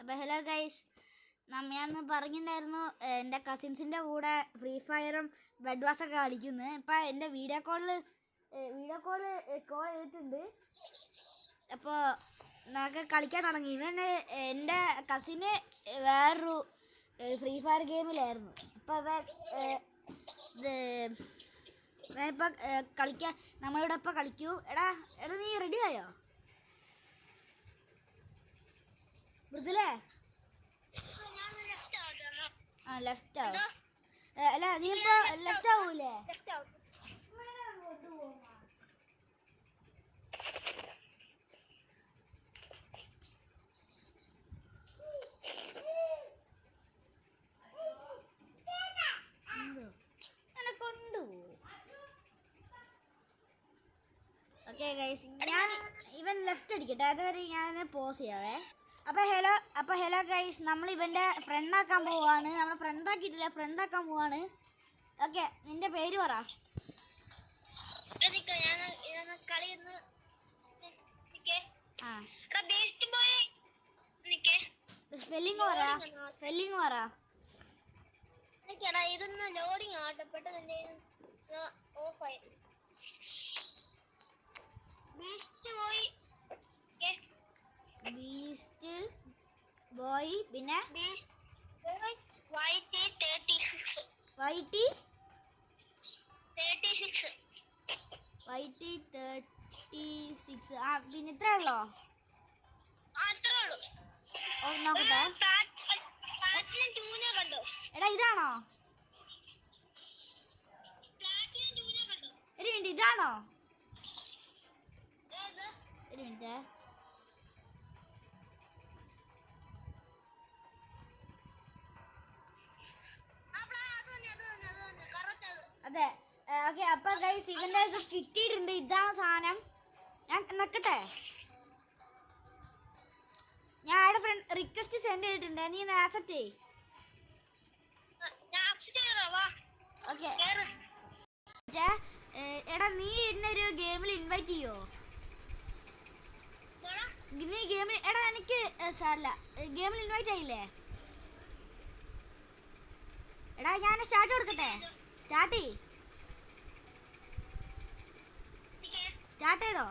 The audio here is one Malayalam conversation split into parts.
അപ്പോൾ ഹലോ ഗൈസ്, ഞാൻ പറഞ്ഞിട്ടുണ്ടായിരുന്നു എൻ്റെ കസിൻസിൻ്റെ കൂടെ ഫ്രീ ഫയറും ബെഡ് വാസൊക്കെ കളിക്കുന്നത്. ഇപ്പം എൻ്റെ വീഡിയോ കോൾ ചെയ്തിട്ടുണ്ട്. അപ്പോൾ നമുക്ക് കളിക്കാൻ തുടങ്ങി. എൻ്റെ കസിന് വേറൊരു ഫ്രീ ഫയർ ഗെയിമിലായിരുന്നു. അപ്പോൾ ഞാനിപ്പോൾ കളിക്കാൻ നമ്മളിവിടെ ഇപ്പോൾ കളിക്കൂ. എടാ നീ റെഡി ആയോ മൃദുലേ? ലെഫ്റ്റ് ആവും. അല്ല നീ ഇപ്പൊ ലെഫ്റ്റ് ആവൂലേ? ഓക്കെ ഗൈസ്, ഇവൻ ലെഫ്റ്റ് അടിക്കട്ടെ, അതുവരെ ഞാൻ പോസ് ചെയ്യാവേ. അപ്പോൾ ഹലോ ഗൈസ്, നമ്മൾ ഇവൻ്റെ ഫ്രണ്ടാക്കാൻ പോവാണ്. നമ്മൾ ഫ്രണ്ടാക്കിയിട്ടില്ല, ഫ്രണ്ടാക്കാൻ പോവാണ്. ഓക്കെ, നിന്റെ പേര് പറ. സ്പെല്ലിങ് പറ. ബീസ്റ്റ് ബോയ്, പിന്നെ YT36. പിന്നെ ഇത്രേ ഉള്ളോ? നോക്കട്ടെ. എടാ ഇതാണോ? ഒരു മിനിറ്റ്, ഇതാണോ? ഒരു മിനിറ്റ്. അതെ, ഓക്കെ. അപ്പൊ ഗൈസ്, ഇവന്റെ ഇത് കിട്ടിയിട്ടുണ്ട്. ഇതാണ് സാധനം. ഞാൻ നിക്കട്ടെ, ഞാൻ അവിടെ ഫ്രണ്ട് റിക്വസ്റ്റ് സെൻഡ് ചെയ്തിട്ടുണ്ട്. നീ ഒന്ന് ആക്സെപ്റ്റ് ചെയ്. ഓക്കെ. എടാ നീ എന്നൊരു ഗെയിമിൽ ഇൻവൈറ്റ് ചെയ്യോ? നീ ഗെയിമിൽ എടാ എനിക്ക് സാരല്ല, ഗെയിമിൽ ഇൻവൈറ്റ് ആയില്ലേ? എടാ ഞാൻ സ്റ്റാർട്ട് കൊടുക്കട്ടെ? സ്റ്റാർട്ട് ചെയ്തോ?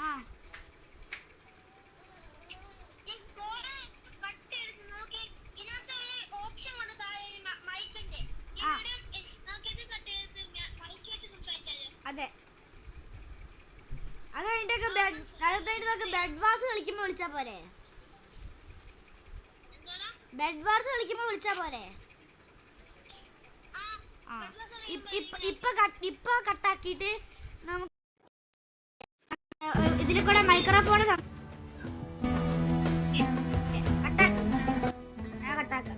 ആ അതെ, അത് കഴിഞ്ഞിട്ട് ബെഡ് വാർസ് കളിക്കുമ്പോ വിളിച്ചാ പോരെ? ബെഡ് വാർസ് കളിക്കുമ്പോ വിളിച്ചാ പോരെ? ഇപ്പൊ കട്ടാക്കിയിട്ട് നമുക്ക് ഇതിൽ കൂടെ മൈക്രോഫോൺ കട്ടാക്കാം.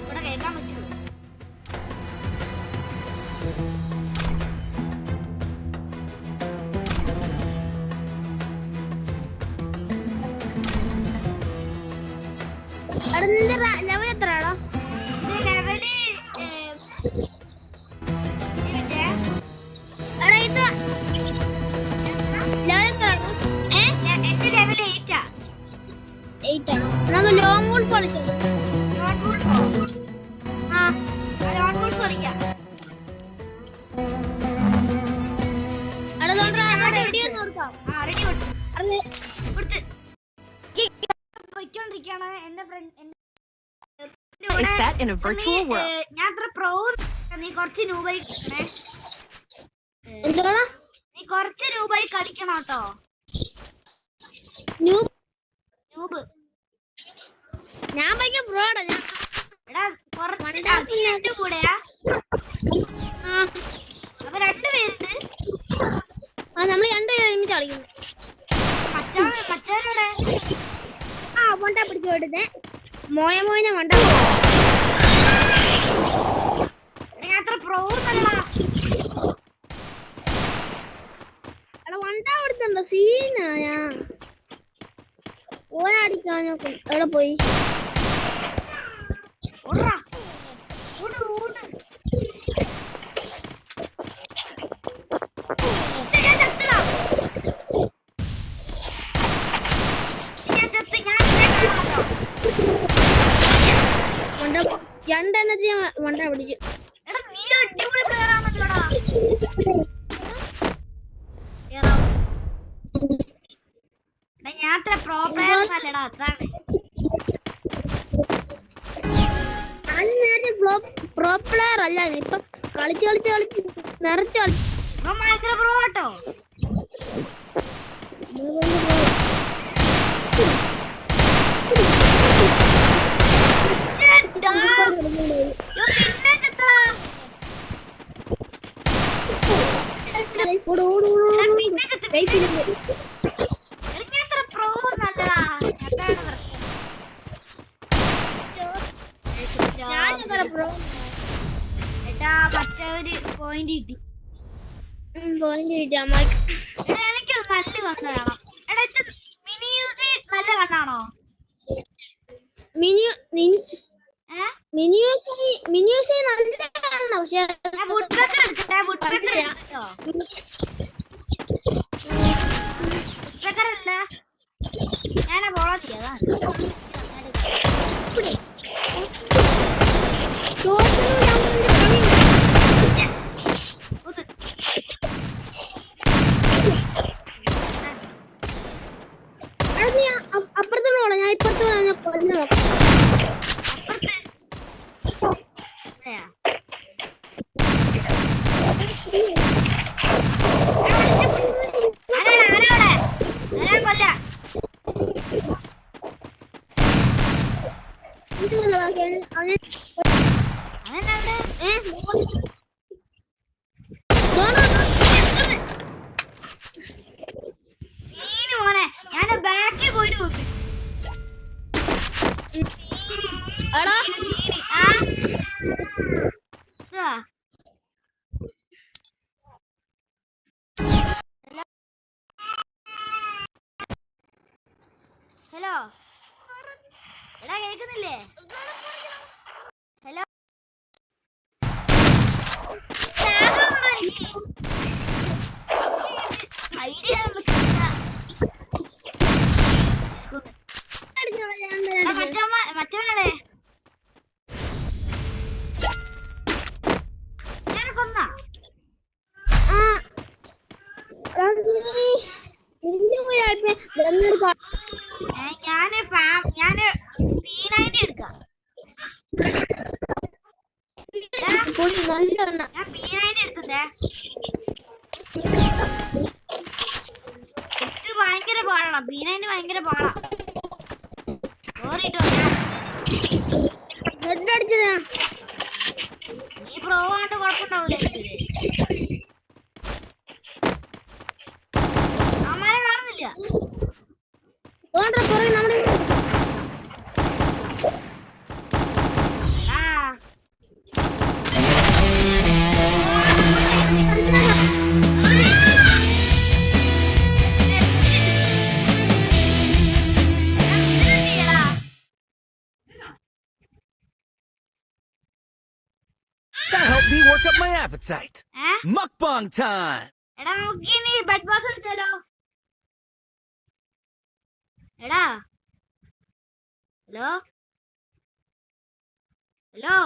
ഇവിടെ കേൾക്കാൻ പറ്റുമോ? ലെവൽ എത്രയാണോ? ലോങ് വോൾഫ് കളിക്കാം. എന്റെ ഫ്രണ്ട് ഞാൻ അത്ര പ്രോ. നീ കുറച്ച് രൂപയിൽ കളിക്കണം കേട്ടോ. ഞാൻ ഭയങ്കര ബ്രോഡാ. കൂടെയാ അപ്പൊ രണ്ടുപേരുണ്ട്. നമ്മള് രണ്ടുപേരും ഒരുമിച്ച് കളിക്കുന്നു. മണ്ട പിടിച്ചു വിടുന്നേ മോയനെ മണ്ട. വണ്ട കൊടുത്തുണ്ടോ? സീനാ ഓനടിക്കാൻ എവിടെ പോയി? രണ്ടെണ്ണത്തിന് മണ്ട പിടിച്ചു. എടാ നീ അടിപൊളി പ്ലെയർ ആണല്ലോടാ. ഞാൻ അത്ര പ്രോ പ്ലെയർ അല്ലടാ, അതാണ്. ഞാൻ നേരത്തെ പ്രോ പ്ലെയർ അല്ല, ഇപ്പൊ കളിച്ച് നിറച്ച് കളിച്ചു. ഭയങ്കര പ്രോ കേട്ടോ. മറ്റൊരു പോയിന്റ് കിട്ടി. എനിക്കൊരു നല്ല കണ്ണ് വേണം. എടാ മിനി യൂസി നല്ല കണ്ണാണോ? മിനിയൂസി നല്ലതാണ്, പക്ഷെ ഞാനാ ഫോളോ ചെയ്യാ. അപ്പുറത്തോട്ട് പോണം, ഞാൻ ഇപ്പുറത്ത് ഞാൻ കൊല്ലം നോക്കാം. ഞാൻ ബാക്കിൽ പോയിട്ട് നോക്കി. ഹലോ എടാ കേൾക്കുന്നില്ലേ? ഹലോ മറ്റവനാണേ ഞാൻ കൊന്ന. ഞാന് P90 എടുക്കാം. ഞാൻ P90 എടുത്തേ. ഇത് ഭയങ്കര പാടാണ്. P90 ഭയങ്കര പാടാ. നീ പ്രോ ആണ്ട് കുഴപ്പമുണ്ടാവില്ല. അമ്മാരെ കാണുന്നില്ല. That helped me work up my appetite. Mukbang time. എടാ നമുക്ക് ഇനി ബെഡ് ബോസ് കളിച്ചാലോ? എടാ ഹലോ ഹലോ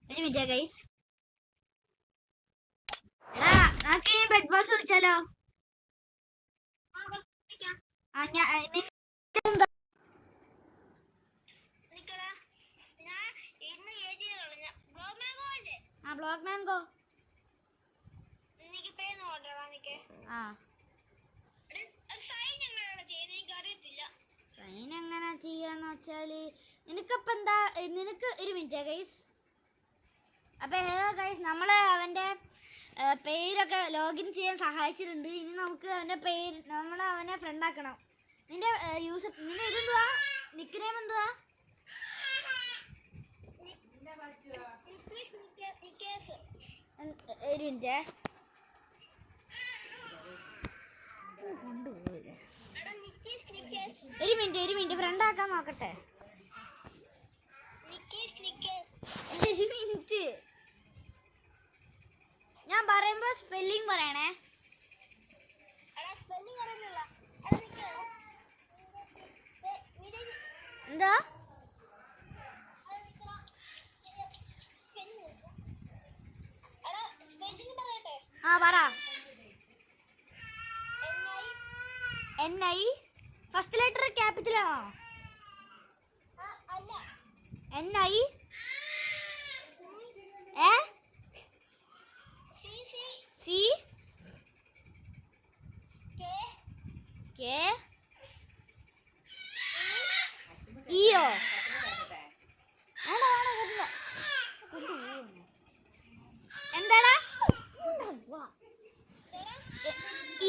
ഒരു മിനിറ്റ് ഗൈസ്. എടാ നമുക്ക് ഇനി ബെഡ് ബോസ് കളിച്ചാലോ? ബ്ലോക്ക് മാൻഗോ സൈൻ എങ്ങനെ ചെയ്യാന്ന് വെച്ചാല് നിനക്കപ്പ എന്താ, നിനക്ക് ഒരു മിനിറ്റ് ഗൈസ്. അപ്പൊ ഹലോ ഗൈസ്, നമ്മള് അവന്റെ പേരൊക്കെ ലോഗിൻ ചെയ്യാൻ സഹായിച്ചിട്ടുണ്ട്. ഇനി നമുക്ക് അവന്റെ പേര് അവനെ ഫ്രണ്ട് ആക്കണം. നിന്റെ നിന്റെ ഇതെന്തുവാ, നിക്ക് നെയിം എന്തുവാ? ഒരു മിനിറ്റ്. ഒരു മിനിറ്റ് ഫ്രണ്ട് ആക്കാൻ NI ഫസ്റ്റ് ലെറ്റർ ക്യാപിറ്റൽ ആണോ? NI C K E O എന്താണ്?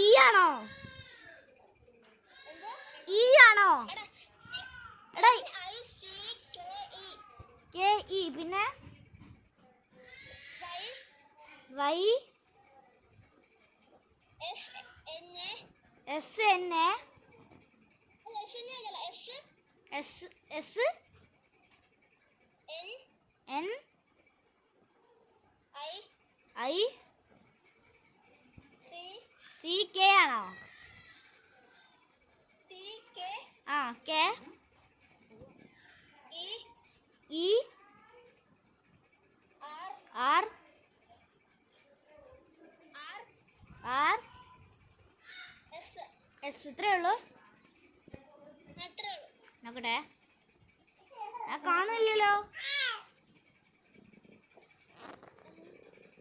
E ആണോ? E ആണോ? എടാ KE പിന്നെ Y SN S N I CK ആണോ? ആ K E R S ഇത്രേ ഉള്ളൂ. നോക്കട്ടെ, കാണുന്നില്ലല്ലോ.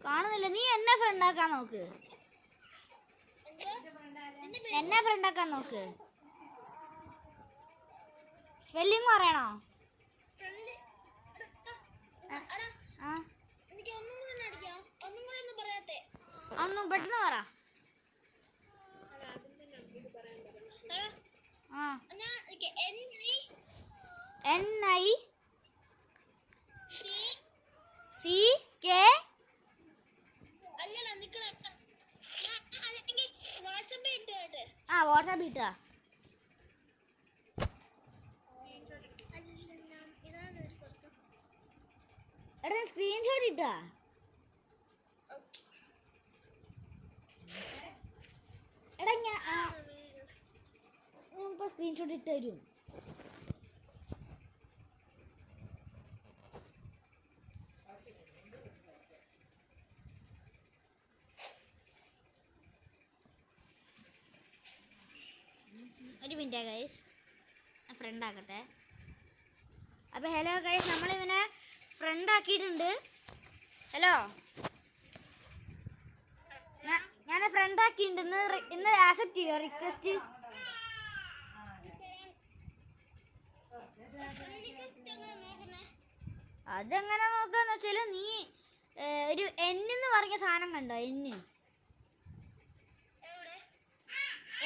കാണുന്നില്ല. നീ എന്നെ ഫ്രണ്ടാക്കാൻ നോക്ക്. എന്നെ ഫ്രണ്ടാക്കാൻ നോക്ക്. സ്പെല്ലിംഗ് പറയണോ? ഒന്ന് പെട്ടെന്ന് പറ. NI CK വാട്സാപ്പ് ഇട്ടാ. എടാ സ്ക്രീൻഷോട്ട് ഇട്ടാ. എടാ ഞാൻ ഇപ്പൊ സ്ക്രീൻഷോട്ട് ഇട്ട് തരും. ഒരു മിനിറ്റ് ഗൈസ്, ഫ്രണ്ട് ആക്കട്ടെ. അപ്പോൾ ഹലോ ഗൈസ്, നമ്മളിവനെ ഫ്രണ്ട് ആക്കിയിട്ടുണ്ട്. ഹലോ, ഞാൻ ഫ്രണ്ട് ആക്കിയിട്ടുണ്ട്. ഇന്ന് ആക്സെപ്റ്റ് ചെയ്യോ റിക്വസ്റ്റ്? അതെങ്ങനെ നോക്കാന്ന് വെച്ചാൽ നീ ഒരു N എന്ന് പറഞ്ഞ സാധനം കണ്ടോ?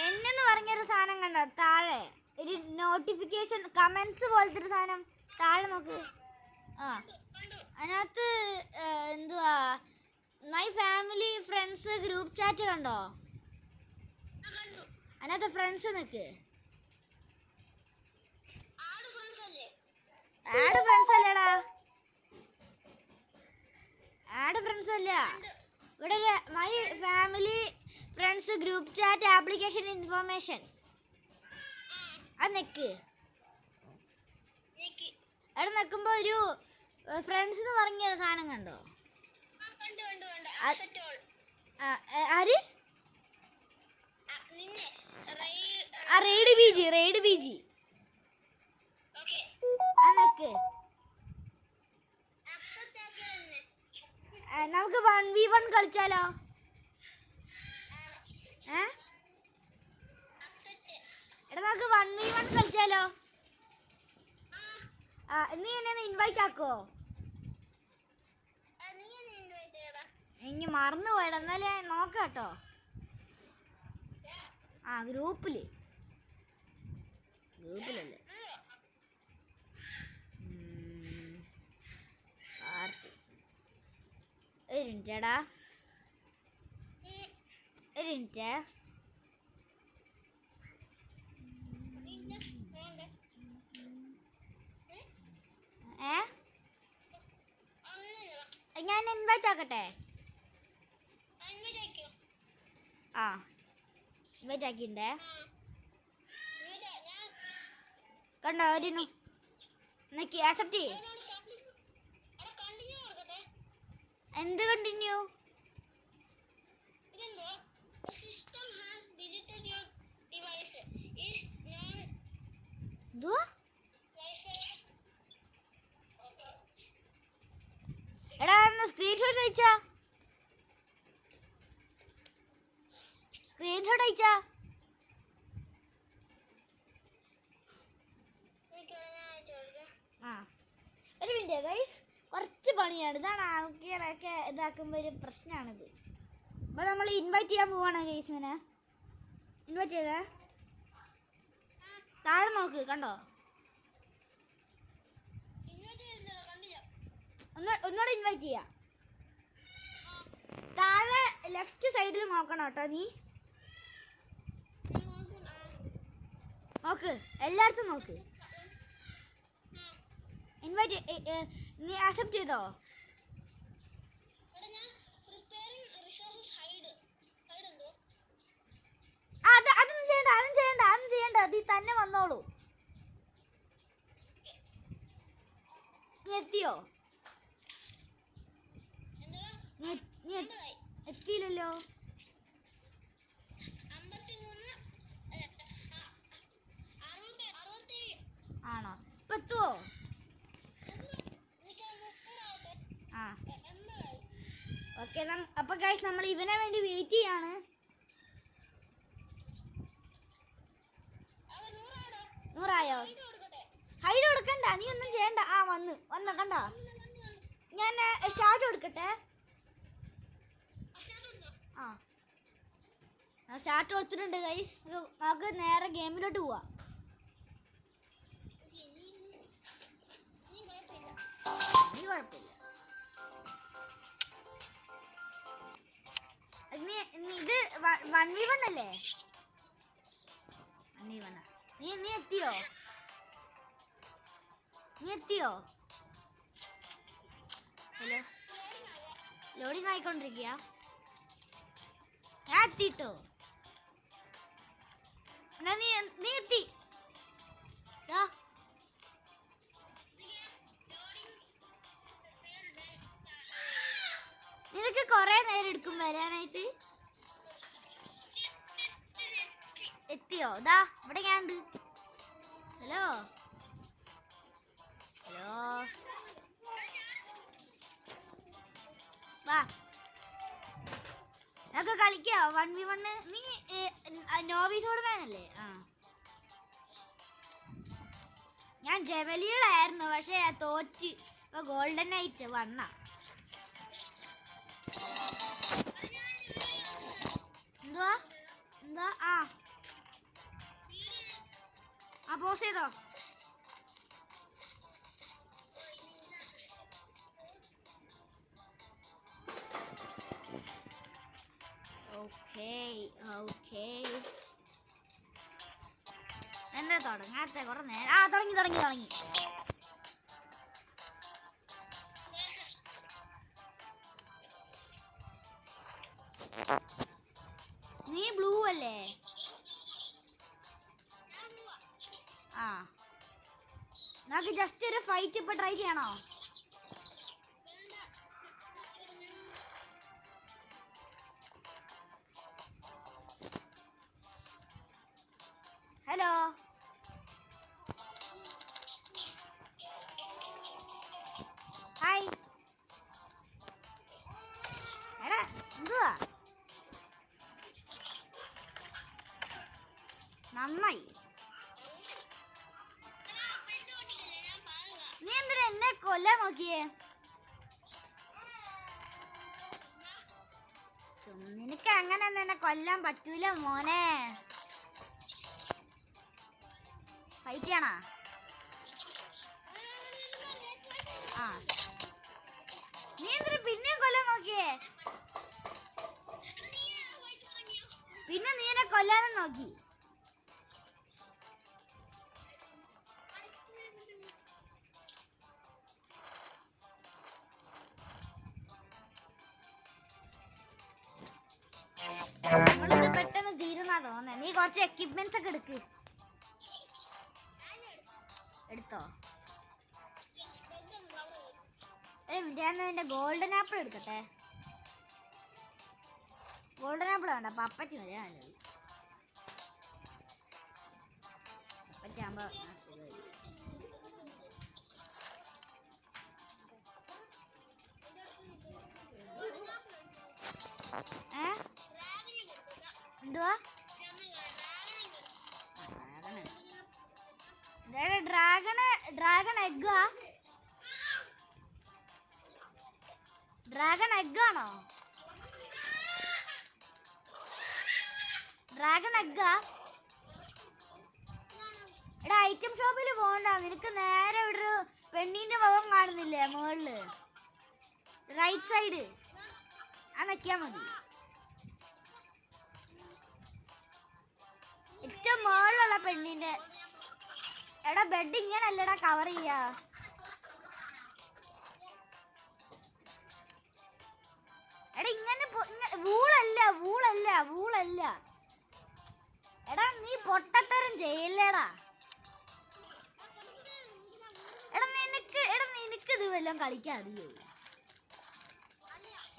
N എന്ന് പറഞ്ഞൊരു സാധനം കണ്ടോ? താഴെ ഒരു നോട്ടിഫിക്കേഷൻ കമന്റ്സ് പോലത്തെ ഒരു സാധനം താഴെ നോക്ക്. അതിനകത്ത് എന്തുവാ my family friends group chat കണ്ടോ? അതിനകത്ത് ഫ്രണ്ട്സ് നിൽക്ക്. ആഡ് ഫ്രണ്ട്സ് അല്ലേടാ, ആഡ് ഫ്രണ്ട്സ് അല്ല. ഇവിടെ my family friends group chat application information അത് നിൽക്ക്. അവിടെ നിൽക്കുമ്പോൾ ഒരു ഫ്രണ്ട്സ് എന്ന് പറഞ്ഞ സാധനം കണ്ടോ? ആര്? റെയ്ഡ് ബി ജി നിൽക്ക്. നമുക്ക് 1v1 കളിച്ചാലോ? എടാ നമുക്ക് 1v1 കളിച്ചാലോ? നീ എന്നെ ഇൻവൈറ്റ് ആക്കോ? ഇനി മറന്നു പോയടാ, എന്നാലേ നോക്കാം കേട്ടോ. ഗ്രൂപ്പിലല്ലേ? ഒരു മിനിറ്റേടാ, ഒരു മിനിറ്റ്. ഞാൻ ഇൻവൈറ്റ് ആക്കട്ടെ? ഇൻവൈറ്റ് ആക്കിണ്ടേ കണ്ടോ? ഒരു നോക്കി ആക്സെപ്റ്റ് ചെയ്യ്. എന്ത് കണ്ടിന്യൂ? എന്തുവാ? എടാ സ്ക്രീൻഷോട്ട് അയച്ചാ, സ്ക്രീൻഷോട്ട് അയച്ചാ. ആ ഒരു മിനിറ്റ് ഗൈസ്, കുറച്ച് പണിയാണ്. ഇതാണ് ആൾക്കാരൊക്കെ ഇതാക്കുമ്പോൾ ഒരു പ്രശ്നമാണിത്. അപ്പോൾ നമ്മൾ ഇൻവൈറ്റ് ചെയ്യാൻ പോവാണ് ഗൈസ്. ഇങ്ങനെ ഇൻവൈറ്റ് ചെയ്തേ, താഴെ നോക്ക്, കണ്ടോ? ഒന്നുകൂടെ ഇൻവൈറ്റ് ചെയ്യാം. താഴെ ലെഫ്റ്റ് സൈഡിൽ നോക്കണം കേട്ടോ. നീ നോക്ക്, എല്ലായിടത്തും നോക്ക്. ഇൻവൈറ്റ് നീ ആക്സെപ്റ്റ് ചെയ്തോ? അതൊന്നും ചെയ്യണ്ട, അതൊന്നും ചെയ്യണ്ട. നീ തന്നെ വന്നോളൂ. നീ എത്തിയോ? നീ എത്തിയില്ലല്ലോ. ആണോ? ഇപ്പൊ എത്തുവോ? ആ ഓക്കെ. അപ്പൊ ഗൈസ് നമ്മൾ ഇവനെ വേണ്ടി വെയിറ്റ് ചെയ്യാണ്. 100 ഹൈഡ് കൊടുക്കണ്ട, നീ ഒന്നും ചെയ്യണ്ട. ആ വന്ന കണ്ടോ? ഞാൻ സ്റ്റാർട്ട് കൊടുക്കട്ടെ. ആ സ്റ്റാർട്ട് കൊടുത്തിട്ടുണ്ട് ഗൈസ്. നമുക്ക് നേരെ ഗെയിമിലോട്ട് പോവാം. നീ കുഴപ്പമില്ല. ഇത് 1v1 അല്ലേ? 1v1. നീ എത്തിയോ? ഹലോ, ലോഡിങ് ആയിക്കൊണ്ടിരിക്കുക. ഞാൻ എത്തിട്ടോ. എന്നാ നീ എത്തി. നിനക്ക് കൊറേ നേരം എടുക്കും വരാനായിട്ട്. എത്തിയോ? ഇവിടെ ഞാൻ ഉണ്ട്. ഹലോ വാ, നമുക്ക് കളിക്കോ 1v1. നീ നോവിസോട് വേണല്ലേ? ഞാൻ ജവലികളായിരുന്നു, പക്ഷെ തോറ്റ്. ഇപ്പൊ ഗോൾഡൻ നൈറ്റ് വന്ന. എന്താ പോസ് ചെയ്തോ? ഓക്കേ. എന്താ തുടങ്ങാത്ത കുറെ നേരം? തുടങ്ങി. നീ ബ്ലൂ അല്ലേ? നമുക്ക് ജസ്റ്റ് ഒരു ഫൈറ്റ് ഇപ്പൊ ട്രൈ ചെയ്യണോ? Hello, hi. എടാ എന്തുവാ? നന്നായി. നീ എന്തിനാ എന്നെ കൊല്ലാൻ നോക്കിയേ? നിനക്ക് അങ്ങനെ എന്നെ കൊല്ലാൻ പറ്റൂല മോനെ. ഫൈറ്റ് ചെയ്യണോ? നീ എന്തിനാ പിന്നെയും കൊല്ലാൻ നോക്കിയേ? പിന്നെ നീ എന്നെ കൊല്ലാനും നോക്കി. നമ്മളിത് പെട്ടെന്ന് തീരുന്നാ തോന്നേ. നീ കുറച്ച് എക്യുപ്മെന്റ്സ് ഒക്കെ എടുത്തോ? ഞാൻ എന്റെ ഗോൾഡൻ ആപ്പിൾ എടുക്കട്ടെ. ഗോൾഡൻ ആപ്പിൾ വേണ്ട, പപ്പറ്റി മതി. നല്ലത് പപ്പറ്റാകുമ്പോ എന്തുവാ ഡ്രാഗൺ എഗ്ഗാ? ഡ്രാഗൺ എഗ്ഗാണോ? ഡ്രാഗൺ എഗ്ഗാ? എടാ ഐറ്റം ഷോപ്പിൽ പോകണ്ട, നിനക്ക് നേരെ ഇവിടെ ഒരു പെണ്ണിന്റെ മുഖം കാണുന്നില്ലേ മുകളില് റൈറ്റ് സൈഡ്, ആ നക്കിയാ മതി. ഏറ്റവും മുകളിലുള്ള പെണ്ണിന്റെ. എടാ ബെഡ് ഇങ്ങനല്ലടാ കവർ ചെയ്യാ. എടാ ഇങ്ങനെ വൂളല്ല. എടാ നീ പൊട്ടത്തരം ചെയ്യല്ലേടാ. എടാ നിനക്ക് ഇത് വല്ലതും കളിക്കാൻ അറിയോ?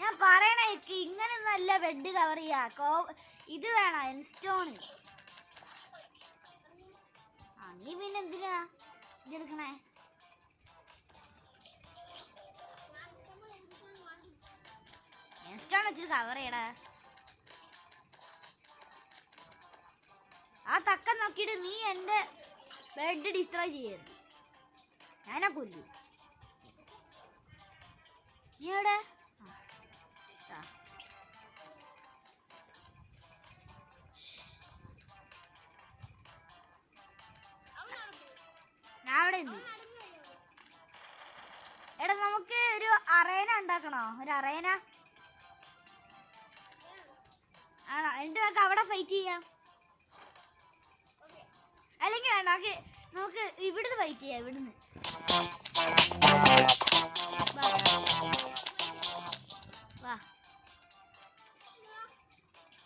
ഞാൻ പറയണേക്ക് ഇങ്ങനെ നല്ല ബെഡ് കവർ ചെയ്യാ. ഇത് വേണം എൻസ്റ്റോണ്. നീ പിന്നെ എന്തിനാ ഇതെടുക്കണേ? എൻസ്റ്റോൺ വെച്ചിട്ട് കവർ ചെയ്യടാ. ആ തക്കം നോക്കിയിട്ട് നീ എൻ്റെ ബെഡ് ഡിസ്ട്രോയ് ചെയ്യരുത്, ഞാനാ കൊല്ലു. നീ എവിടെ? ഞാൻ അവിടെ ഉണ്ട്. എടാ നമുക്ക് ഒരു അറേന ഉണ്ടാക്കണോ? ഒരു അറേന ആണോ? എന്നിട്ട് നമുക്ക് അവിടെ ഫൈറ്റ് ചെയ്യാം. അല്ലെങ്കിൽ വേണ്ട, നമുക്ക് ഇവിടുന്ന് ഫൈറ്റ് ചെയ്യാം. ഇവിടുന്ന്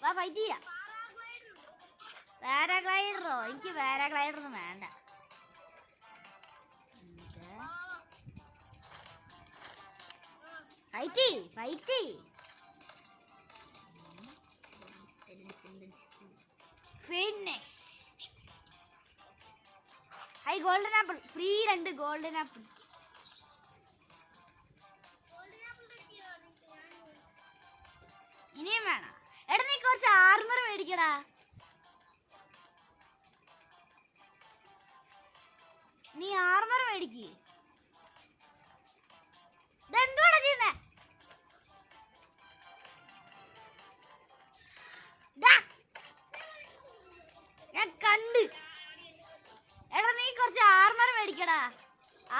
വാ ഫൈറ്റ് ചെയ്യാം. പാരാഗ്ലൈഡറോ? എനിക്ക് പാരാഗ്ലൈഡറൊന്നും വേണ്ട. Fight finish. High golden apple free. 2 golden apple. ഇനിയും വേണം. എടാ നീ കുറച്ച് ആർമർ മേടിക്കടാ. നീ ആർമർ മേടിക്ക്. ഇതെന്തുവാടാ ചെയ്യുന്നേ? ഞാൻ കണ്ട്. എടാ നീ കുറച്ച് ആർമർ മേടിക്കടാ.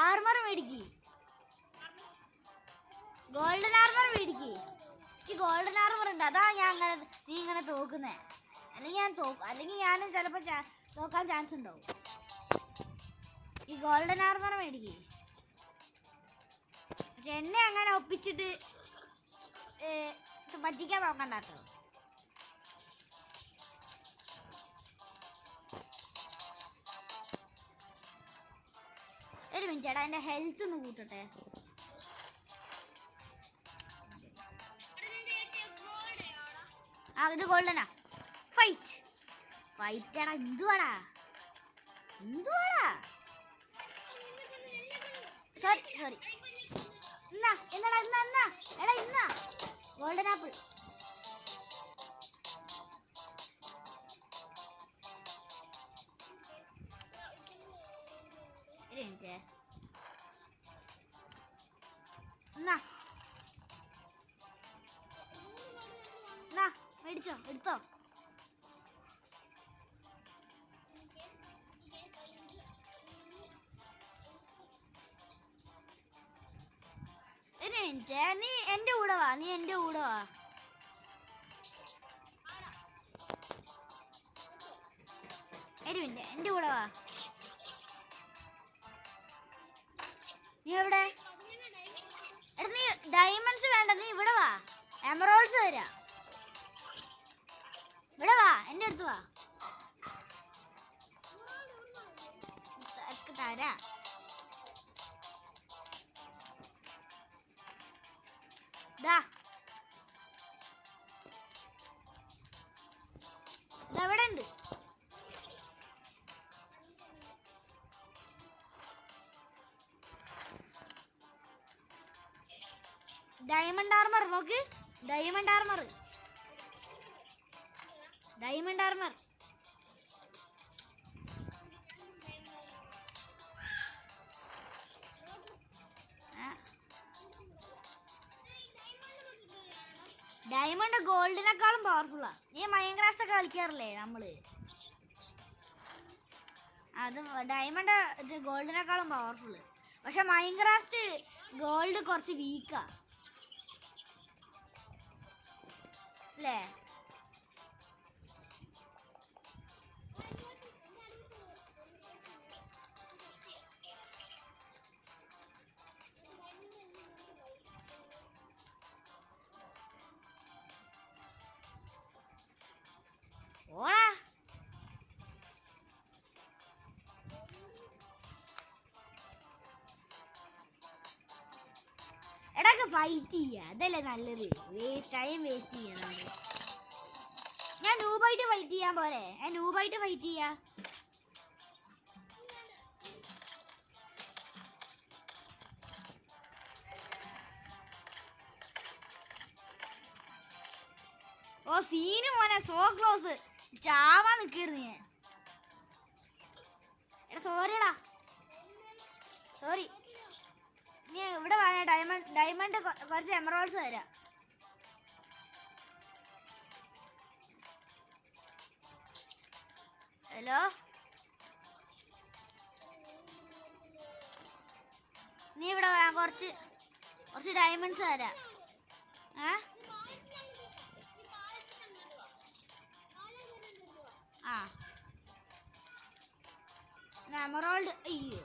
ആർമർ മേടിക്ക്. ഗോൾഡൻ ആർമർ മേടിക്ക്. എനിക്ക് ഗോൾഡൻ ആർമർ ഉണ്ട്, അതാ ഞാൻ നീ ഇങ്ങനെ തോക്കുന്നേ. അല്ലെങ്കിൽ ഞാനും ചിലപ്പോൾ തോക്കാൻ ചാൻസ് ഉണ്ടാവും. ഈ ഗോൾഡൻ ആർമർ മേടിക്ക്. പക്ഷെ എന്നെ അങ്ങനെ ഒപ്പിച്ചിട്ട് പറ്റിക്കാൻ നോക്കണ്ട കേട്ടോ. ഒരു മിനിറ്റ് എടാ, എൻ്റെ ഹെൽത്ത് ഒന്ന് കൂട്ടട്ടെ. ആ ഇത് ഗോൾഡനാ. ഫൈറ്റ് എടാ. എന്തുവാടാ സോറി. എന്നാ ഗോൾഡൻ ആപ്പിൾ. മേടിച്ചോ, എടുത്തോ. ഒരു മിനിറ്റ്, നീ എൻ്റെ കൂടെ വാ. ഒരു മിനിറ്റ് എൻ്റെ കൂടെ വാ. നീ എവിടെ? എടാ നീ ഡയമണ്ട്സ് വേണ്ട, നീ ഇവിടെ വാ. എമറോൾസ് തരാം. ഇവിടെ വാ, എൻ്റെ അടുത്ത് വാ. തരാം. ഇതെവിടെ ഉണ്ട്? ഡയമണ്ട് ആർമർ നോക്ക്. Diamond armour diamond armour. Diamond ഗോൾഡിനേക്കാളും പവർഫുള്ളാ. നീ മൈൻക്രാഫ്റ്റ് ഒക്കെ കളിക്കാറില്ലേ നമ്മള്? അത് ഡയമണ്ട് ഇത് ഗോൾഡിനേക്കാളും പവർഫുള്ള്. പക്ഷെ മൈൻക്രാഫ്റ്റ് ഗോൾഡ് കുറച്ച് വീക്കാ അല്ലേ? ഓടാ. എടക്ക് ഫൈറ്റ് ചെയ്യാ, അതല്ലേ നല്ലത്. ടൈം വേസ്റ്റ് ചെയ്യാ നമ്മള്. ഞാൻ നൂബായിട്ട് ഫൈറ്റ് ചെയ്യാൻ പോലെ. നൂബായിട്ട് ഫൈറ്റ് ചെയ്യാ. ഓ സീന് മോനെ, സോ ക്ലോസ്. ചാവാ നിൽക്കുന്നു ഞാൻ. എടാ സോറിയടാ, സോറി. നീ ഇവിടെ വാ, ഡയമണ്ട് കുറച്ച് എമറോൾസ് തരാം. ഹലോ, നീ ഇവിടെ വാ, കുറച്ച് ഡയമണ്ട്സ് തരാം. ആ എമറോൾഡ്. അയ്യോ,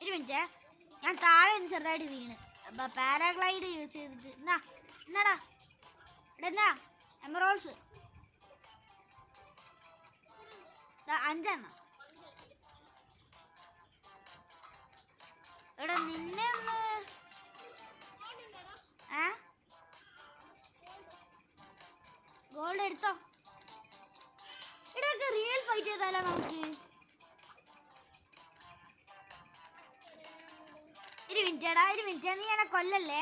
ഒരു മിനിറ്റ്, ഞാൻ താഴെ ഒന്ന് ചെറുതായിട്ട് വീണ്. അപ്പൊ പാരാഗ്ലൈഡ് യൂസ് ചെയ്തിട്ട് എന്നാടാ ഇവിടെ എന്നാ എമറോൾസ് 5 ഇവിടെ നിന്നെ ഒന്ന് ഗോൾഡ് എടുത്തോ. ഇവിടെയൊക്കെ റിയൽ ഫൈറ്റ് ചെയ്താലോ നമുക്ക്? ഒരു മിനിറ്റ്, നീ എന്നെ കൊല്ലല്ലേ?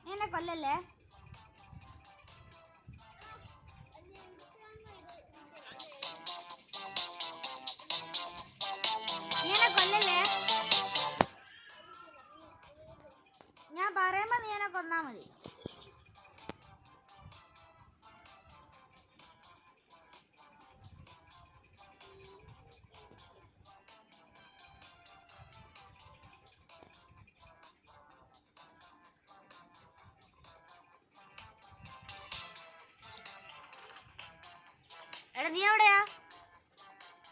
നീ എന്നെ കൊല്ലല്ലേ? ഞാൻ പറയുമ്പോ നീ എന്നെ കൊന്നാ മതി. എടാ നീ എവിടെയാ?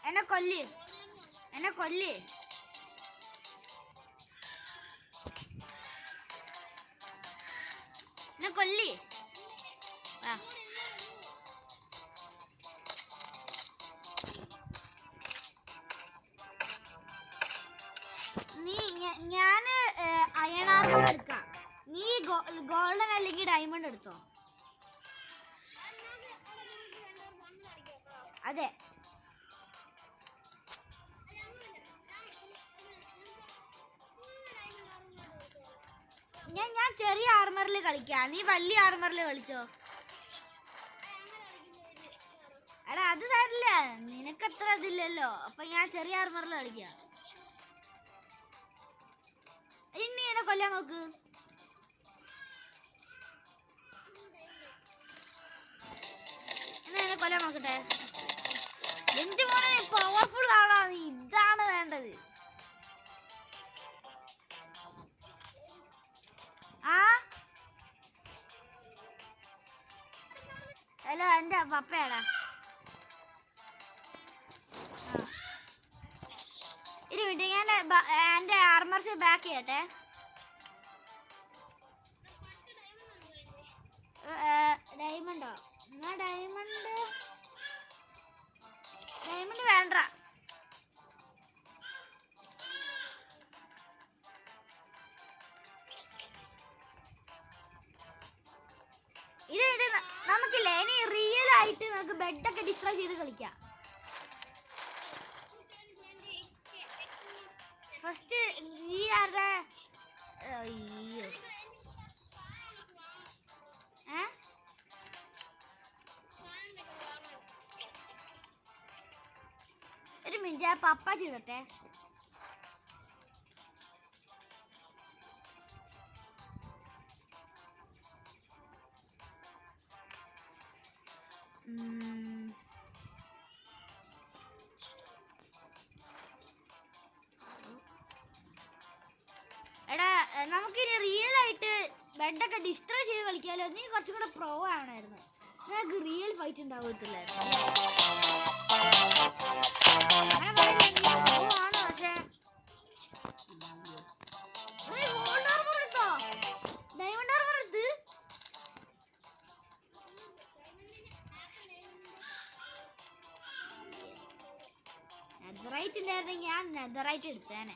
എന്നെ കൊല്ല്. ഞാന് അയൺ ആർമർ എടുക്കാം. നീ ഗോൾഡൻ അല്ലെങ്കിൽ ഡയമണ്ട് എടുത്തോ. അതെ, ഞാൻ ചെറിയ ആർമറിൽ കളിക്കാം. നീ വലിയ ആർമറിൽ കളിച്ചോ. എടാ അത് സാരില്ല, നിനക്കത്ര ഇതില്ലല്ലോ. അപ്പൊ ഞാൻ ചെറിയ ആർമറിൽ കളിക്കാം. ഇനി എന്നെ കൊല്ലാൻ നോക്ക്. എന്നെ കൊല്ലാൻ നോക്കട്ടെ. എന്റെ മോനെ പവർഫുൾ ആണോ നീ? ഇതാണ് വേണ്ടത്. ഹലോ, എന്റെ പപ്പയാടാ. ഒരു മിനിറ്റ്, ഞാൻ എന്റെ ആർമർസ് ബാക്ക് ചെയ്യട്ടെ. ഡയമണ്ടോ? എന്നാ ഡയമണ്ട് വേണ്ട. ഇത് നമുക്കില്ലേ ഇനി റിയൽ ആയിട്ട് നമുക്ക് ബെഡൊക്കെ ഡിസ്ട്രോയ് ചെയ്ത് കളിക്കാം. ഫസ്റ്റ് ഈ ആരുടെ അയ്യോ ഒരു മിനിറ്റ് പപ്പ ചെയ്തോട്ടെ. എടാ നമുക്കിനി റിയൽ ആയിട്ട് ബെഡൊക്കെ ഡിസ്ട്രോയ് ചെയ്ത് കളിക്കാമല്ലോ. നീ കുറച്ചും കൂടെ പ്രോ ആണായിരുന്നു. നിനക്ക് റിയൽ ഫൈറ്റ് ഉണ്ടാവത്തില്ലായിരുന്നു. പക്ഷേ ഡയമണ്ട് ആർമർ എടുത്ത് നെതറൈറ്റ് ഉണ്ടായിരുന്നെങ്കിൽ ഞാൻ നെതറൈറ്റ് എടുത്തേനെ.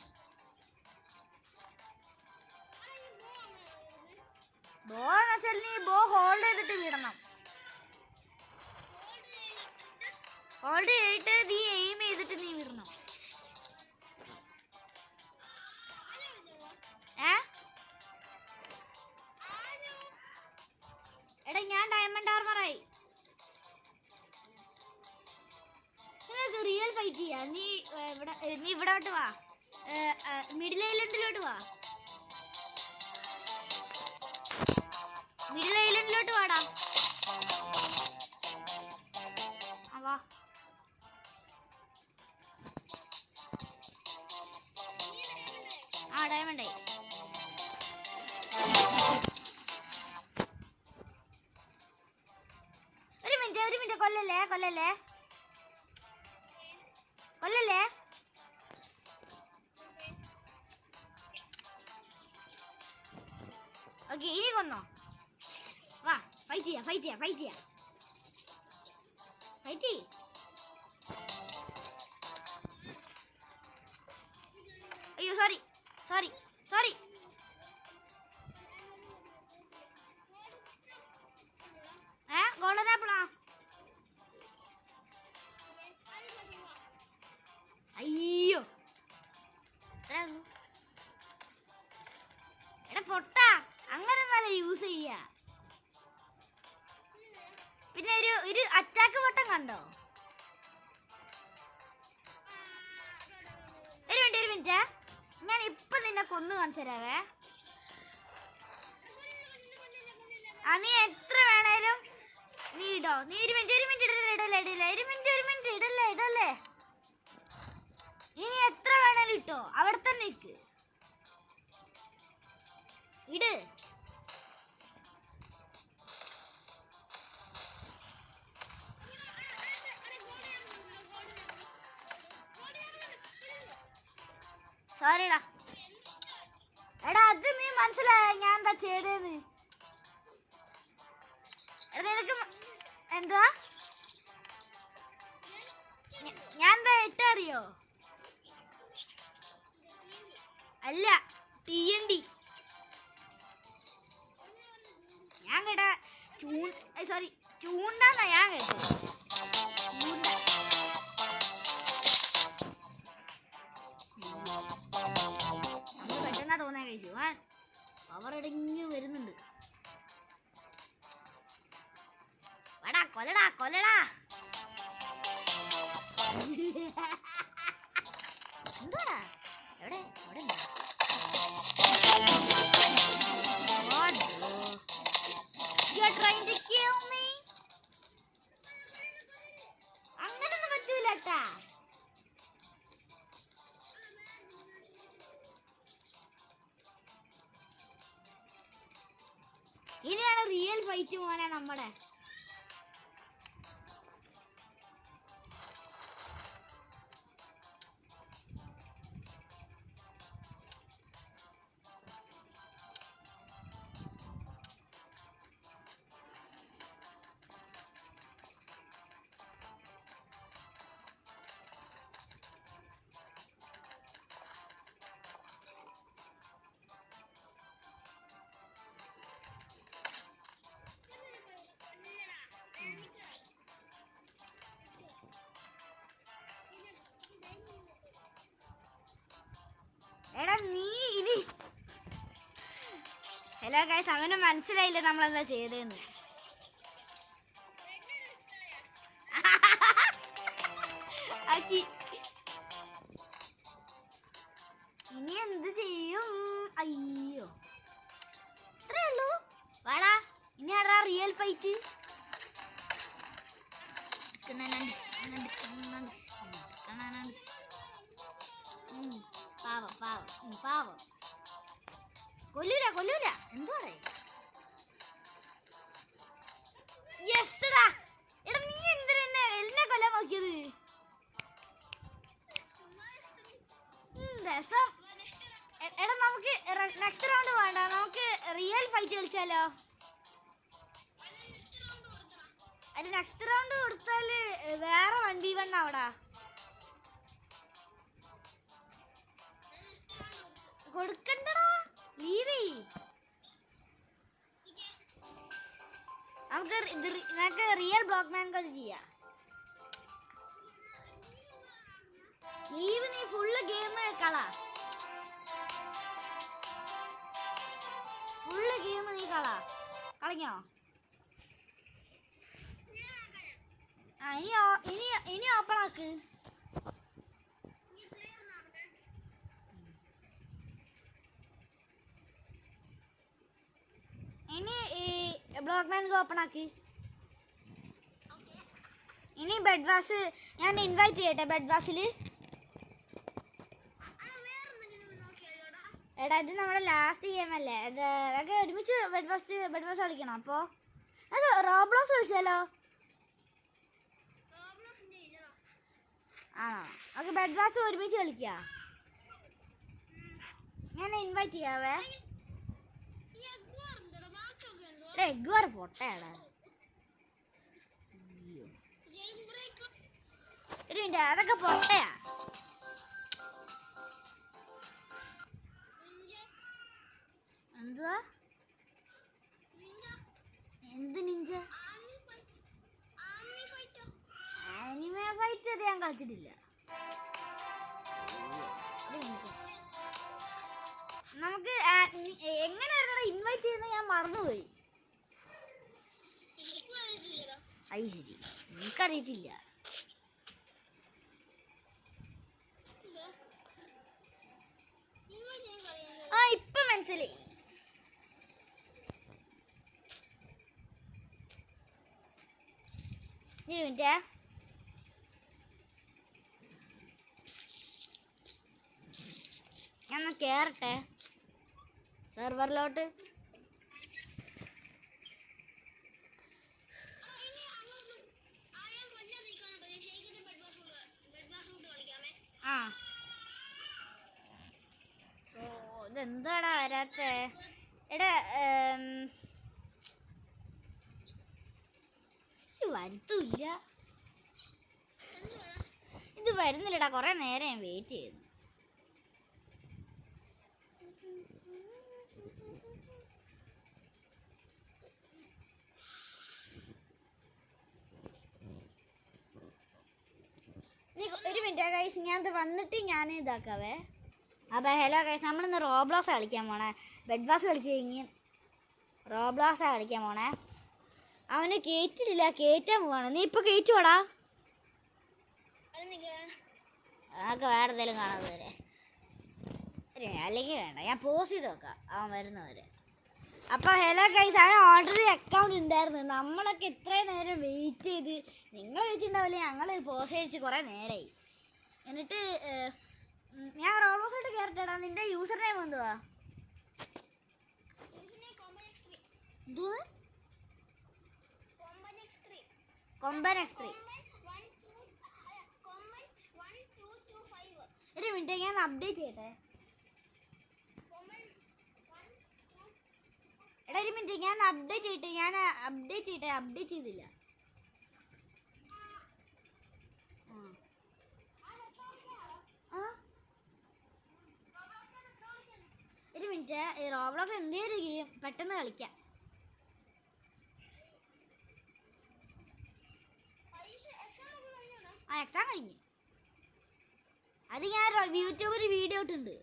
ബോ എന്ന് വെച്ചാൽ നീ ബോ ഹോൾഡ് ചെയ്തിട്ട് വിടണം. ഹോൾഡ് ചെയ്തിട്ട് നീ എയിം ചെയ്തിട്ട് നീ വിടണം. എടാ ഞാൻ ഡയമണ്ട് ആർമറായി. നിനക്ക് റിയൽ ഫൈറ്റ് ചെയ്യാം. നീ ഇവിടോട്ട് വാ. മിഡിൽ ഐലൻഡിലോട്ട് വാ. മിഡിൽ ഐലൻഡിലോട്ട് വാടാ. വാ. ഡയമണ്ടായി. ഒരു മിനിറ്റ് കൊല്ലല്ലേ. ഓക്കെ ഇനി കൊന്നോ. വാ ഫൈറ്റ് ചെയ്യാം. അയ്യോ സോറി. ഗോൾഡൻ ആപ്പിളാ. അയ്യോ എടാ പൊട്ടാ, അങ്ങനെ നല്ല യൂസ് ചെയ്യ. പിന്നെ ഒരു അറ്റാക്ക് ബട്ടൺ കണ്ടോ? ഒരു മിനിറ്റ് ഞാൻ ഇപ്പൊ നിന്നെ കൊന്നു കാണിച്ചു തരാവേ. നീ എത്ര വേണേലും നീ ഇടോ. നീ ഒരു മിനിറ്റ് ഇടല്ലേ. ഇനി എത്ര വേണേലും ഇട്ടോ. അവിടെ തന്നെ ഇട്. സോറിടാ. എടാ അത് നീ മനസ്സിലായ ഞാൻ എന്താ ചെയ്തേന്ന്? നിനക്ക് എന്താ ഞാൻ എന്താ ഇട്ടറിയോ? അല്ല TNT. ഞാൻ കേട്ട ചൂണ്ടാന്നാ ഞാൻ കേട്ടത്. നമ്മൾ പെട്ടെന്നാ തോന്നാൻ കഴിച്ചു. പവർ ഇടങ്ങി വരുന്നുണ്ട്. കൊല്ലടാ. എന്താ എവിടെ അങ്ങനൊന്നും പറ്റൂലട്ടാ. ഇനിയാണ് റിയൽ ഫൈറ്റ് മോനെ നമ്മുടെ. എടാ നീ ഇനി ഹലോ ഗൈസ്, അവന് മനസ്സിലായില്ല നമ്മളെന്താ ചെയ്തതെന്ന്. ആക്കി. ഇനി എന്ത് ചെയ്യും? അയ്യോ, ഇത്രേ ഉള്ളൂ. വാടാ, ഇനി ആടാ റിയൽ ഫൈറ്റ്. പാവം പാവം പാവം. കൊല്ലൂല കൊല്ലൂല. എന്തുവാടേ? യെസ്ടാ. എടാ നീ എന്തിനാ എന്നെ കൊല്ലാൻ നോക്കിയത്? രസം. എടാ നമുക്ക് നെക്സ്റ്റ് റൗണ്ട് വേണ്ട, നമുക്ക് റിയൽ ഫൈറ്റ് കളിച്ചാലോ? അത് നെക്സ്റ്റ് റൗണ്ട് കൊടുത്താല് വേറെ 1v1 അവിടെ കൊടുക്കണ്ടടാ. ലീവ്. നമുക്ക് റിയൽ ബ്ലോക്ക് മാൻ കളി ചെയ്യാം. ലീവ്. നീ ഫുള്ള് ഗെയിം കളാ. ഫുള്ള് ഗെയിം നീ കളഞ്ഞോ? ആ ഇനി ഓപ്പൺ ആക്ക്. ഇനി ബ്ലോക്ക് മാൻ ഓപ്പൺ ആക്കി. ഇനി ബെഡ് വാസ് ഞാൻ ഇൻവൈറ്റ് ചെയ്യട്ടെ. ബെഡ് വാസിൽ എടാ ഇത് നമ്മുടെ ലാസ്റ്റ് ഗെയിം അല്ലേ? അതൊക്കെ ഒരുമിച്ച് ബെഡ് വാസ് കളിക്കണം. അപ്പോൾ അത് റോബ്ലോക്സ് കളിച്ചാലോ? ആണോ? ഓക്കെ, ബെഡ് വാസ് ഒരുമിച്ച് കളിക്കുക. ഞാൻ ഇൻവൈറ്റ് ചെയ്യാവേ. എഗ് വരെ പൊട്ടയാണ്. ഒരു മിനിറ്റ്, അതൊക്കെ പൊട്ടയാ. എന്തുവാ? എന്ത് നിഞ്ച? ആനിമേ ഫൈറ്റ് അത് ഞാൻ കളിച്ചിട്ടില്ല. നമുക്ക് എങ്ങനെയായിരുന്നു ഇൻവൈറ്റ് ചെയ്യുന്നത്? ഞാൻ മറന്നുപോയി. അത് ശരി, എനിക്കറിയത്തില്ല. ആ ഇപ്പൊ മനസ്സിലായി. ഒരു മിനിറ്റ്. ഞാൻ കേറട്ടെ സെർവറിലോട്ട്. ആ ഓ, ഇതെന്താടാ വരാത്തെ? എടാ വരുത്തില്ല. ഇത് വരുന്നില്ലടാ. കുറെ നേരം ഞാൻ വെയിറ്റ് ചെയ്യുന്നു. ഒരു മിനിറ്റ് ഗൈസ്, ഞാനത് വന്നിട്ട് ഞാൻ ഇതാക്കാവേ. അപ്പം ഹലോ ഗൈസ്, നമ്മളിന്ന് റോബ്ലോക്സ് കളിക്കാൻ പോണേ. ബെഡ് വാസ് കളിച്ച് കഴിഞ്ഞ് റോബ്ലോക്സാണ് കളിക്കാൻ പോണേ. അവന് കയറ്റിട്ടില്ല, കയറ്റാൻ പോവാണ്. നീ ഇപ്പൊ കയറ്റുവാടാ. അതൊക്കെ വേറെ എന്തെങ്കിലും കാണാതെ വരെ. അല്ലെങ്കിൽ വേണ്ട, ഞാൻ പോസ് ചെയ്ത് വെക്കാം അവൻ വരുന്നവരെ. അപ്പോൾ ഹലോ ഗൈസ്, അവൻ ഓൾറെഡി അക്കൗണ്ട് ഉണ്ടായിരുന്നു. നമ്മളൊക്കെ ഇത്രയും നേരം വെയിറ്റ് ചെയ്ത്, നിങ്ങൾ വെച്ചിട്ടുണ്ടാവില്ലേ, ഞങ്ങൾ പോസ് ചെയ്ത് കുറേ നേരമായി. എന്നിട്ട് ഞാൻ റോബോസായിട്ട് കയറട്ടെടാ. നിന്റെ യൂസർ നെയിം എന്തുവാ? കൊമ്പൻ X3. ഒരു മിനിറ്റ്, ഞാൻ അപ്ഡേറ്റ് ചെയ്യട്ടെ. എടാ ഒരു മിനിറ്റ്, ഞാൻ അപ്ഡേറ്റ് ചെയ്യട്ടെ. അപ്ഡേറ്റ് ചെയ്തില്ല. ഒരു മിനിറ്റ്, ഈ റോബ്ലോക്സ് എന്തേലും ഗെയിം പെട്ടെന്ന് കളിക്കാം. ആ എക്സാം കഴിഞ്ഞു. അത് ഞാൻ യൂട്യൂബിൽ വീഡിയോ ഇട്ടുണ്ട്.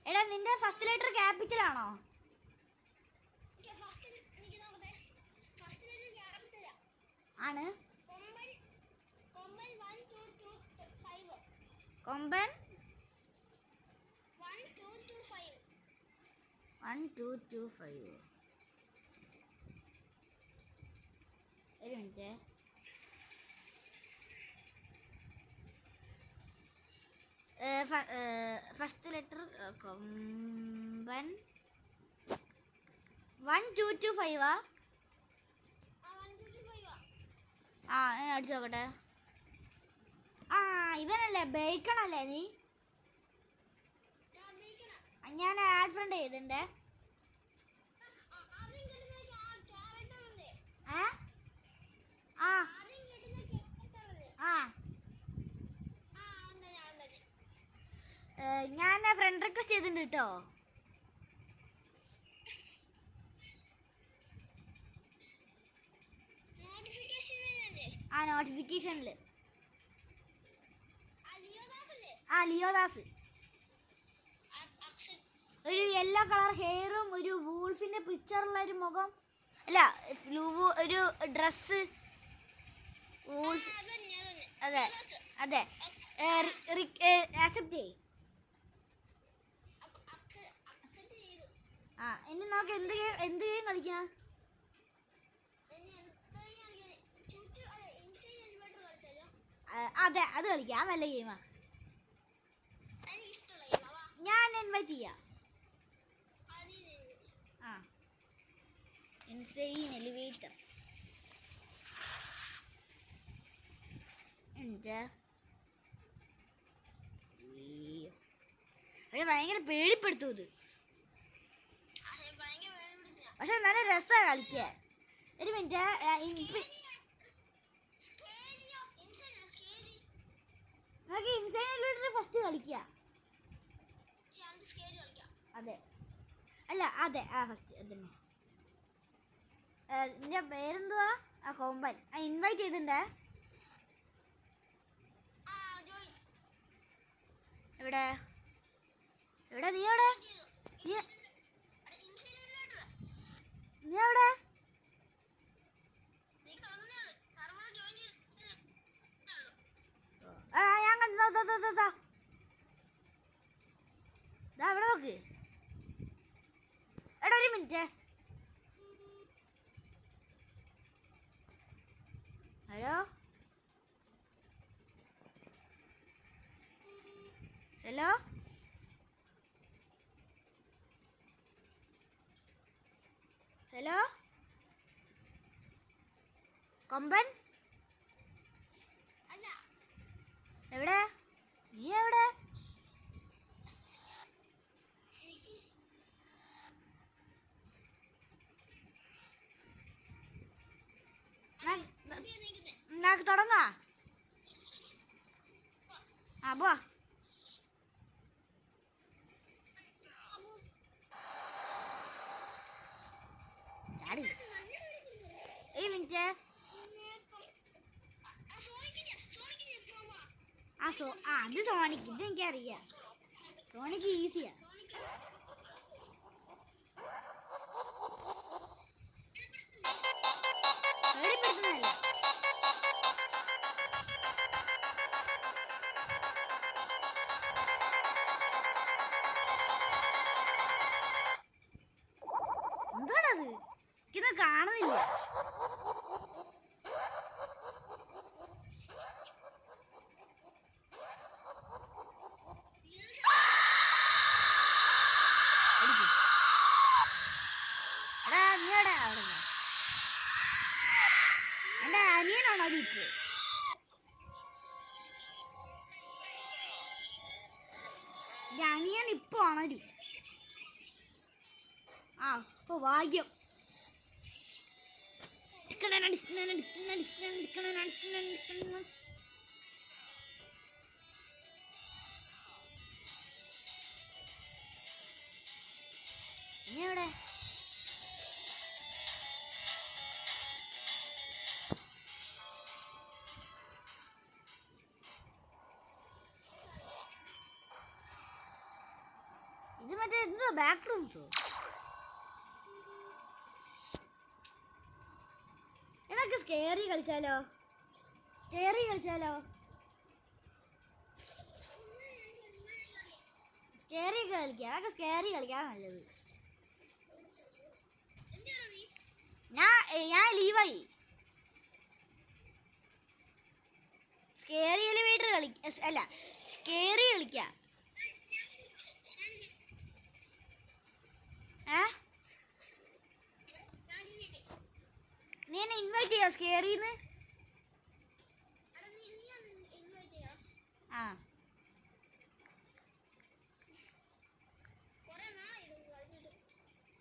എടാ നിന്റെ ഫസ്റ്റ് ലെറ്റർ ക്യാപിറ്റൽ ആണോ? ആണ്. കൊമ്പൻ 1 2 2 5. ഒരു മിനിറ്റ്. ഫസ്റ്റ് ലെറ്റർ കൊമ്പൻ 1 2 2 5 ആ? ആ അടിച്ചു നോക്കട്ടെ. ആ ഇവനല്ലേ ബേക്കൺ അല്ലേ നീ? ഞാൻ ആഡ് ഫ്രണ്ട് ചെയ്തിട്ടുണ്ടേ. ആ ആ ഞാൻ ഫ്രണ്ട് റിക്വസ്റ്റ് ചെയ്തിട്ടുണ്ട് കേട്ടോ. ആ നോട്ടിഫിക്കേഷനിൽ. ആ ലിയോദാസ്. ഒരു യെല്ലോ കളർ ഹെയറും ഒരു വൂൾഫിന്റെ പിക്ചറുള്ള ഒരു മുഖം. അല്ല ഒരു ഡ്രസ്. അതെ അതെ. ആക്സെപ്റ്റ് ചെയ്. ആ ഇനി നമുക്ക് എന്ത് ഗെയിം കളിക്കാം? അതെ അത് കളിക്കാം. നല്ല ഗെയിമാ. ഞാൻ ഇൻവൈറ്റ് ചെയ്യാം. ആ ഇൻസ്റ്റൈൻ എലിവേറ്റർ. ഭയങ്കര പേടിപ്പെടുത്തും ഇത്. പക്ഷെ നല്ല രസമാണ് കളിക്കാൻ. ഒരു മിനിറ്റ്. നമുക്ക് ഇൻസൈഡ് ഫസ്റ്റ് കളിക്കാം. അതെ അല്ല അതെ ആ ഫസ്റ്റ് അതന്നെ. നിന്റെ പേരെന്തുവാ? ആ കൊമ്പൻ. ഇൻവൈറ്റ് ചെയ്തിട്ടുണ്ടേ. എവിടെ എവിടെ നീ എവിടെ? നീ എവിടെ? ഞാൻ കണ്ടു. അവിടെ നോക്ക്. എടാ ഒരു മിനിറ്റ്. ഹലോ ഹലോ ഹലോ കൊമ്പൻ എവിടെ? നീ എവിടെ? നമുക്ക് തുടങ്ങാ. ആ പോ. ചാടി. ഒരു മിനിറ്റ്. അത് സോണിക്ക്. ഇത് എനിക്കറിയാം. സോണിക്ക് ഈസിയാ. എന്താണത്? എനിക്കൊന്നും കാണുന്നില്ല. എന്റെ അനിയനാണോ അതിപ്പോ? എന്റെ അനിയൻ ഇപ്പൊ ആണോ? ആ ഓ ഭാഗ്യം. നീ എവിടെ? ഇത് ബാക്ക് റൂംസോ? എന്നൊക്കെ സ്കേറി കളിച്ചാലോ? സ്കേറി കളിക്കാനാ നല്ലത്. ഞാൻ ലീവായി. സ്കേറി എലിവേറ്റർ അല്ല സ്കേറി കളിക്കാം. നീ എന്നെ ഇൻവൈറ്റ് ചെയ്യാം സ്കേറിന്ന്. ആ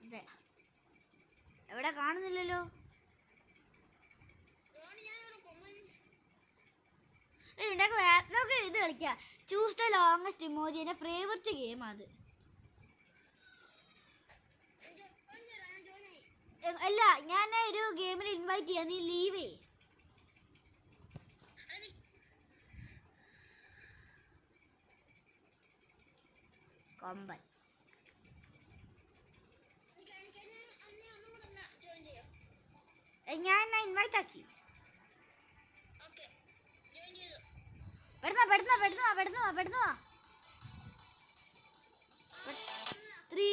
അതെ, എവിടെ കാണുന്നില്ലല്ലോ. നമുക്ക് ഇത് കളിക്കാം. Choose the longest emoji. എൻ്റെ ഫേവററ്റ് ഗെയിം അത്. അല്ല, ഞാൻ ഒരു ഗെയിമിന് ഇൻവൈറ്റ് ചെയ്യാം, നീ ലീവ് ചെയ്യ്. കൊമ്പൻ ഞാൻ ഇൻവൈറ്റ് ആക്കി. പെടുന്ന 3,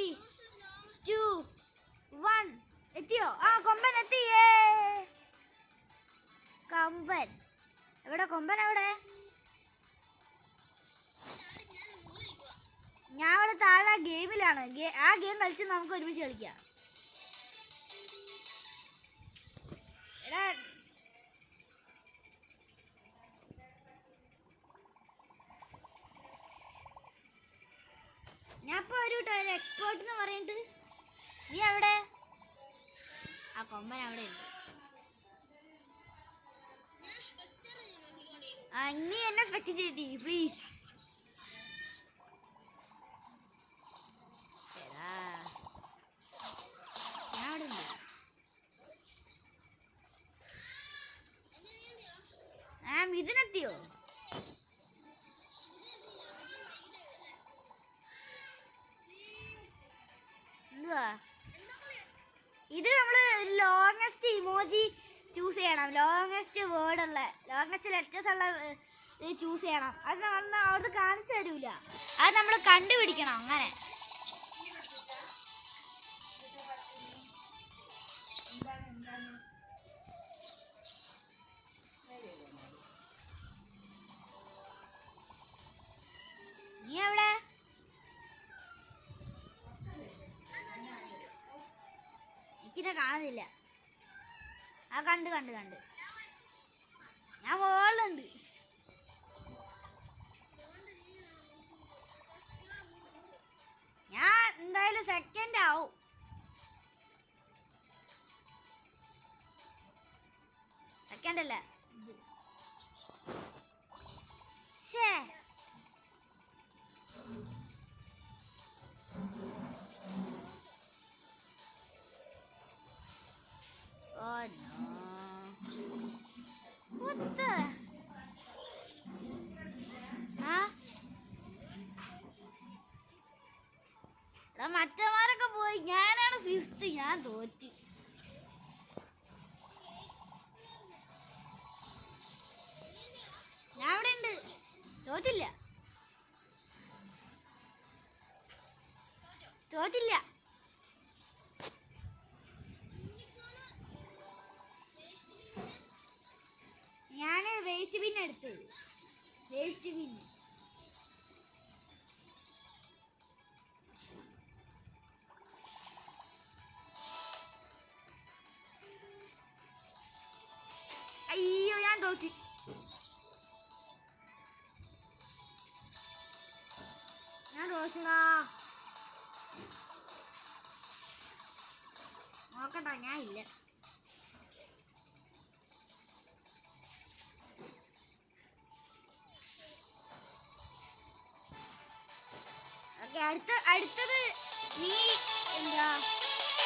2, 1 എത്തിയോ? ആ കൊമ്പൻ എത്തിയേ. കൊമ്പൻ എവിടെ? ഞാൻ അവിടെ താഴെ ഗെയിമിലാണ്. ആ ഗെയിം കളിച്ച് നമുക്ക് ഒരുമിച്ച് കളിക്കാം. എടാ ഞാൻ ഇപ്പൊ ഒരു എക്സ്പേർട്ട് എന്ന് പറഞ്ഞിട്ട്. നീ എവിടെ? ആ കൊമ്പൻ അവിടെ ഉണ്ട്. നീ എന്നെ സ്പെക്ട് ചെയ്തി പ്ലീസ്. ഞാൻ അവിടെ ഉണ്ട്. ഇതിനെത്തിയോ? എന്തുവാ ഇത്? നമ്മള് ലോങ്ങസ്റ്റ് ഇമോജി ചൂസ് ചെയ്യണം. ലോങ്ങസ്റ്റ് വേർഡ് ഉള്ള, ലോങ്ങസ്റ്റ് ലെറ്റേഴ്സ് ഉള്ള ഇത് ചൂസ് ചെയ്യണം. അത് നമ്മൾ അവിടെ കാണിച്ചു തരൂല, അത് നമ്മൾ കണ്ടുപിടിക്കണം. അങ്ങനെ നീ എവിടെ? എനിക്കിനെ കാണുന്നില്ല. ആ കണ്ട് ഞാൻ മോളുണ്ട്. ഞാൻ എന്തായാലും സെക്കൻഡ് ആവും. സെക്കൻഡ് അല്ല. ശേ oh no. What the? മറ്റന്മാരൊക്കെ പോയി, ഞാനാണ് ഫിഫ്ത്ത്. ഞാൻ തോറ്റി. ഞാൻ അവിടെ ഉണ്ട്. തോറ്റില്ല. ഞാന് വേസ്റ്റ് ബിൻ എടുത്തത്. വേസ്റ്റ് ബിൻ അയ്യോ, ഞാൻ തോറ്റി. ഞാൻ തോറ്റടാ. നോക്കണ്ട, ഞാൻ ഇല്ല. അടുത്തത് നീ എന്താ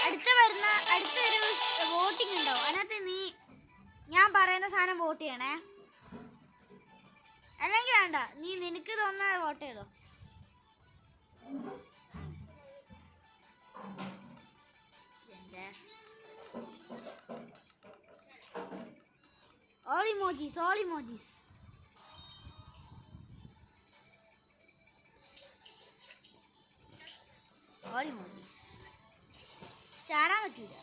അടുത്തൊരു വോട്ടിംഗ് ഉണ്ടാവും. അതിനകത്ത് ഞാൻ പറയുന്ന സാധനം വോട്ട് ചെയ്യണേ. അല്ലെങ്കിൽ വേണ്ട, നിനക്ക് തോന്നുന്ന വോട്ട് ചെയ്തോ. all emojis, all emojis. All emojis. ചാടാൻ പറ്റൂല.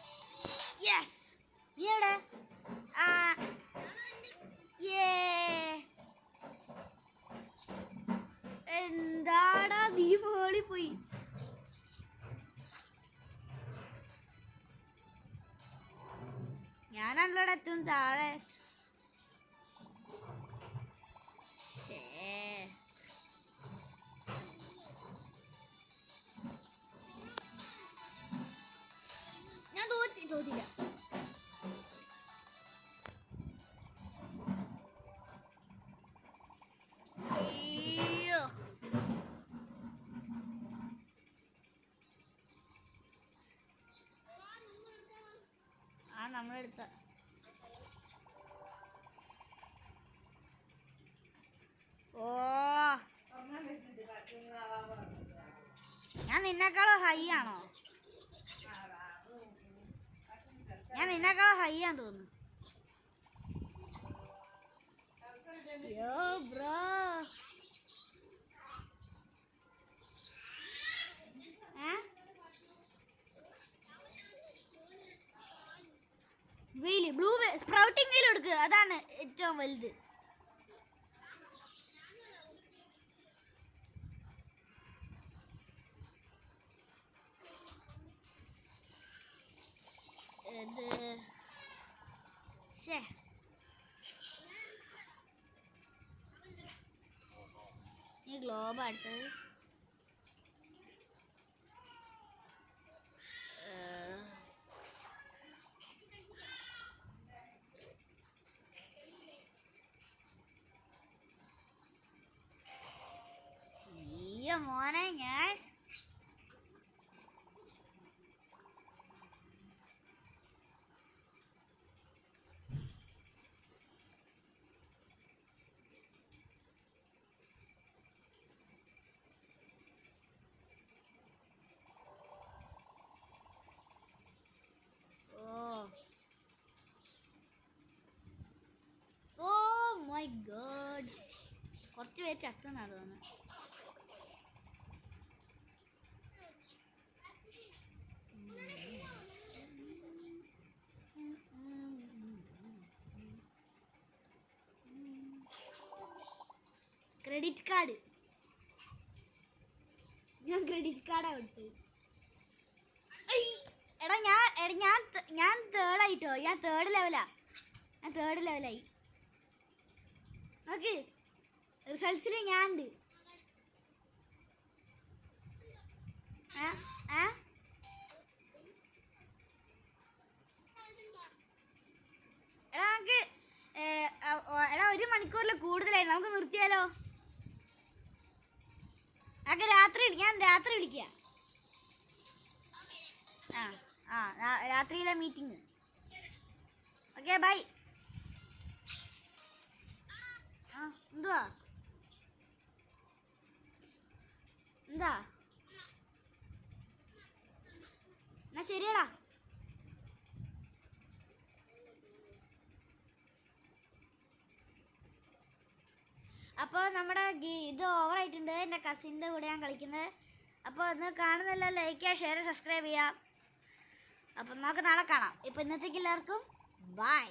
യെസ്, നീ എവിടെ? ആ, എന്താടാ നീ മോളി പോയി. ഞാനാണല്ലോ എത്തും താഴെ. ഞാൻ തോറ്റില്ല. അയ്യോ, ആ നമ്മളെടുത്ത ഓ, ഞാൻ നിന്നെക്കാളും ഹൈ ആണോ? ഞാൻ നിന്നെക്കാളും ഹൈ ആണെന്ന് തോന്നുന്നു. യോ bro, wheel blue sprouting wheel എടുക്കുക, അതാണ് ഏറ്റവും വലുത്. ഈ ഗ്ലോബ് അടുത്തത്. മോനെ ഞാൻ മൈ ഗോഡ്, കുറച്ച് പേര് ചത്തെന്നാ തോന്നുന്നു. ക്രെഡിറ്റ് കാർഡ്, ഞാൻ ക്രെഡിറ്റ് കാർഡാണ് എടുത്തത്. എടാ ഞാൻ തേർഡായിട്ടോ, ഞാൻ തേർഡ് ലെവലായി. നോക്ക് റിസൾട്ട്സിൽ ഞാൻ ഉണ്ട്. എടാ നമുക്ക് എടാ 1 മണിക്കൂറിൽ കൂടുതലായി, നമുക്ക് നിർത്തിയാലോ? നമുക്ക് ഞാൻ രാത്രി വിളിക്കാം. രാത്രിയിലെ മീറ്റിംഗ്. Okay bye. എന്തുവാ എന്താ എന്നാ ശരിയടാ. അപ്പോൾ നമ്മുടെ ഇത് ഓവറായിട്ടുണ്ട്. എൻ്റെ കസിൻ്റെ കൂടെ ഞാൻ കളിക്കുന്നത്. അപ്പോൾ ഒന്ന് കാണുന്നില്ല, ലൈക്ക് ചെയ്യുക, ഷെയർ, സബ്സ്ക്രൈബ് ചെയ്യുക. അപ്പം നമുക്ക് നാളെ കാണാം. ഇപ്പോൾ ഇന്നത്തേക്ക് എല്ലാവർക്കും ബൈ.